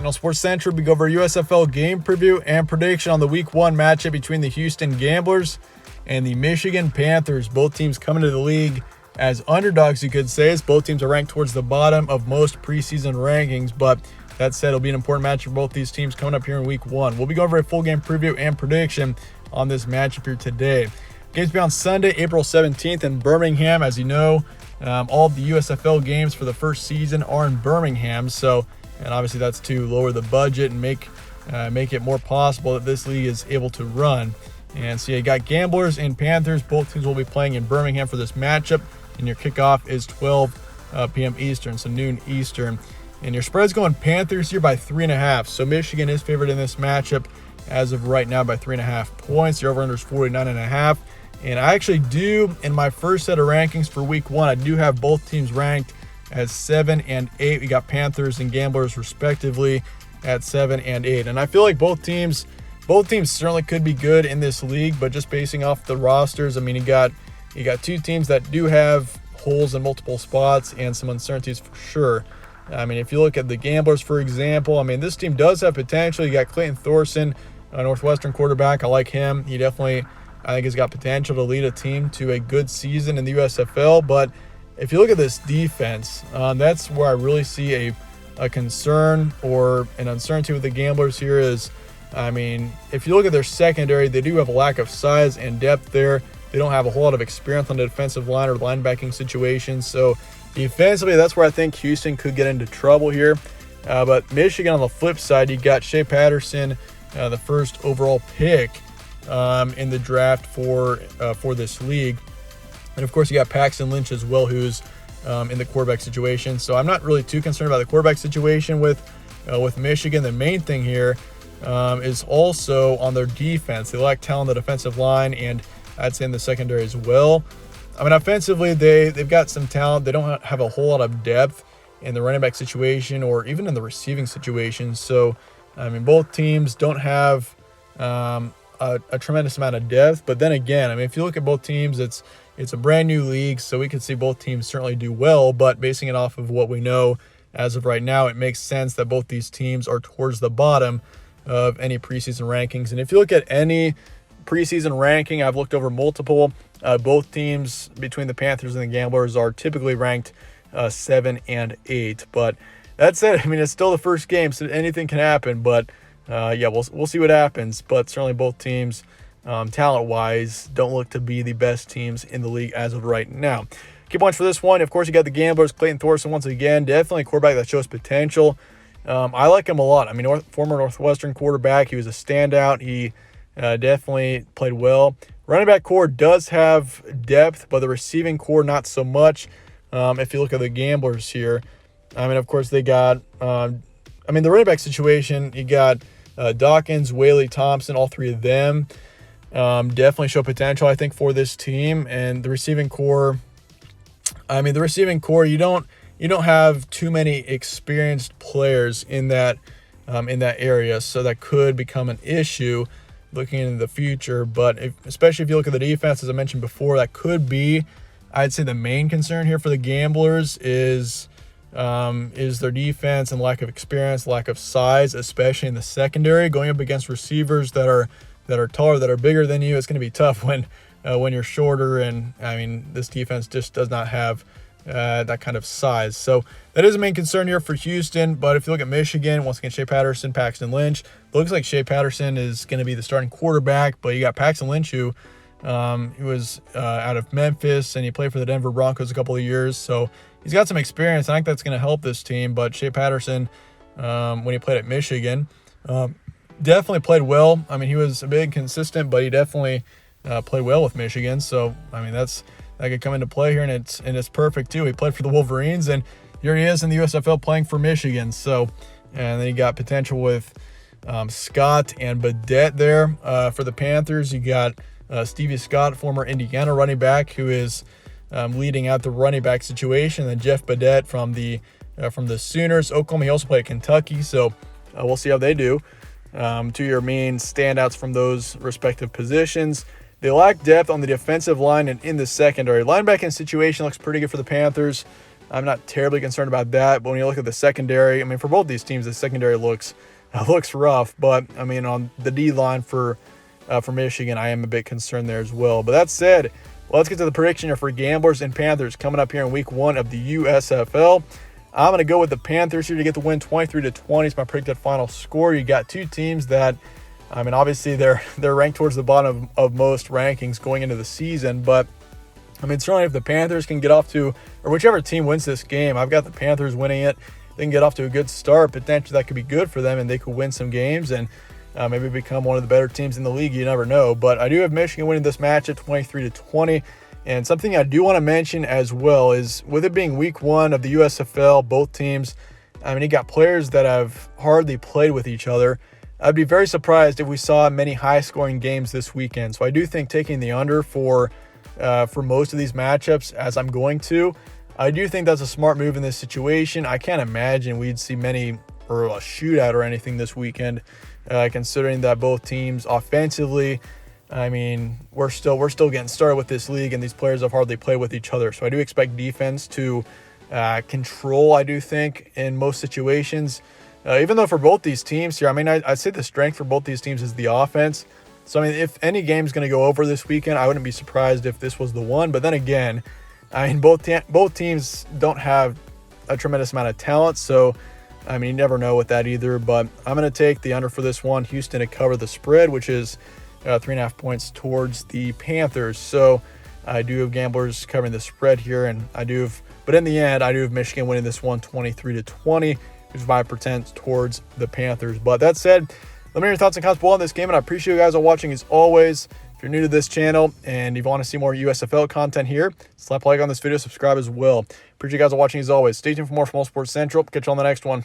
And on Sports Central, we go over USFL game preview and prediction on the Week 1 matchup between the Houston Gamblers and the Michigan Panthers. Both teams coming to the league as underdogs, you could say, as both teams are ranked towards the bottom of most preseason rankings. But that said, it'll be an important match for both these teams coming up here in Week 1. We'll be going over a full game preview and prediction on this matchup here today. Games will be on Sunday, April 17th in Birmingham. As you know, all of the USFL games for the first season are in Birmingham. And obviously that's to lower the budget and make it more possible that this league is able to run. And so you got Gamblers and Panthers. Both teams will be playing in Birmingham for this matchup. And your kickoff is 12 p.m. Eastern, so noon Eastern. And your spread's going Panthers here by 3.5. So Michigan is favored in this matchup as of right now by 3.5 points. Your over-under is 49.5. And I actually do, in my first set of rankings for Week 1, I do have both teams ranked as 7 and 8. We got Panthers and Gamblers respectively at 7 and 8. And I feel like both teams certainly could be good in this league, but just basing off the rosters, I mean, you got two teams that do have holes in multiple spots and some uncertainties for sure. I mean, if you look at the Gamblers, for example, I mean, this team does have potential. You got Clayton Thorson, a Northwestern quarterback. I like him. He definitely, I think, has got potential to lead a team to a good season in the USFL. But if you look at this defense, that's where I really see a concern or an uncertainty with the Gamblers here is, I mean, if you look at their secondary, they do have a lack of size and depth there. They don't have a whole lot of experience on the defensive line or linebacking situations. So defensively, that's where I think Houston could get into trouble here. But Michigan, on the flip side, you got Shea Patterson, the first overall pick in the draft for this league. And, of course, you got Paxton Lynch as well, who's in the quarterback situation. So I'm not really too concerned about the quarterback situation with Michigan. The main thing here is also on their defense. They lack talent on the defensive line, and I'd say in the secondary as well. I mean, offensively, they've got some talent. They don't have a whole lot of depth in the running back situation or even in the receiving situation. So, I mean, both teams don't have a tremendous amount of depth. But then again, I mean, if you look at both teams, it's a brand new league, so we could see both teams certainly do well. But basing it off of what we know as of right now, it makes sense that both these teams are towards the bottom of any preseason rankings. And if you look at any preseason ranking, I've looked over multiple. Both teams between the Panthers and the Gamblers are typically ranked 7 and 8. But that said, I mean, it's still the first game, so anything can happen. But yeah, we'll see what happens. But certainly both teams, talent-wise, don't look to be the best teams in the league as of right now. Key points for this one, of course, you got the Gamblers. Clayton Thorson, once again, definitely a quarterback that shows potential. I like him a lot. I mean, former Northwestern quarterback. He was a standout. He definitely played well. Running back core does have depth, but the receiving core not so much. If you look at the Gamblers here, I mean, of course, they got the running back situation, you got Dawkins, Whaley, Thompson, all three of them definitely show potential, I think, for this team. And the receiving core, you don't have too many experienced players in that area, so that could become an issue looking into the future. But especially if you look at the defense, as I mentioned before, that could be, I'd say, the main concern here for the Gamblers is their defense and lack of experience, lack of size, especially in the secondary. Going up against receivers that are taller, that are bigger than you, it's going to be tough when you're shorter. And I mean, this defense just does not have that kind of size. So that is a main concern here for Houston. But if you look at Michigan, once again, Shea Patterson, Paxton Lynch. It looks like Shea Patterson is going to be the starting quarterback, but you got Paxton Lynch, who was out of Memphis, and he played for the Denver Broncos a couple of years. So he's got some experience. I think that's going to help this team. But Shea Patterson, when he played at Michigan, definitely played well. I mean, he was a bit inconsistent, but he definitely played well with Michigan. So, I mean, that could come into play here, and it's perfect too. He played for the Wolverines, and here he is in the USFL playing for Michigan. So, and then you got potential with Scott and Badette there for the Panthers. You got Stevie Scott, former Indiana running back, who is leading out the running back situation. And then Jeff Badette from the Sooners. Oklahoma, he also played at Kentucky, so we'll see how they do. To your main standouts from those respective positions. They lack depth on the defensive line and in the secondary. Linebacking situation looks pretty good for the Panthers. I'm not terribly concerned about that. But when you look at the secondary, I mean, for both these teams, the secondary looks rough. But I mean, on the D line for Michigan, I am a bit concerned there as well. But that said, let's get to the prediction here for Gamblers and Panthers coming up here in week 1 of the USFL. I'm going to go with the Panthers here to get the win 23-20. It's my predicted final score. You got two teams that, I mean, obviously they're ranked towards the bottom of most rankings going into the season. But, I mean, certainly if the Panthers can get off to, or whichever team wins this game, I've got the Panthers winning it. They can get off to a good start. Potentially that could be good for them and they could win some games and maybe become one of the better teams in the league. You never know. But I do have Michigan winning this match at 23-20. And something I do want to mention as well is with it being week 1 of the USFL, both teams, I mean, you got players that have hardly played with each other. I'd be very surprised if we saw many high-scoring games this weekend. So I do think taking the under for most of these matchups, as I'm going to, I do think that's a smart move in this situation. I can't imagine we'd see many or a shootout or anything this weekend, considering that both teams offensively, I mean, we're still getting started with this league, and these players have hardly played with each other. So I do expect defense to control, I do think, in most situations. Even though for both these teams here, I mean, I'd say the strength for both these teams is the offense. So, I mean, if any game's going to go over this weekend, I wouldn't be surprised if this was the one. But then again, I mean, both teams don't have a tremendous amount of talent. So, I mean, you never know with that either. But I'm going to take the under for this one. Houston to cover the spread, which is 3.5 points towards the Panthers. So I do have Gamblers covering the spread here, and but in the end, I do have Michigan winning this one 23-20, which is 5% towards the Panthers. But that said, let me know your thoughts and comments below on this game, and I appreciate you guys all watching as always. If you're new to this channel and you want to see more USFL content here, slap a like on this video, subscribe as well. Appreciate you guys all watching as always. Stay tuned for more from All Sports Central. Catch you on the next one.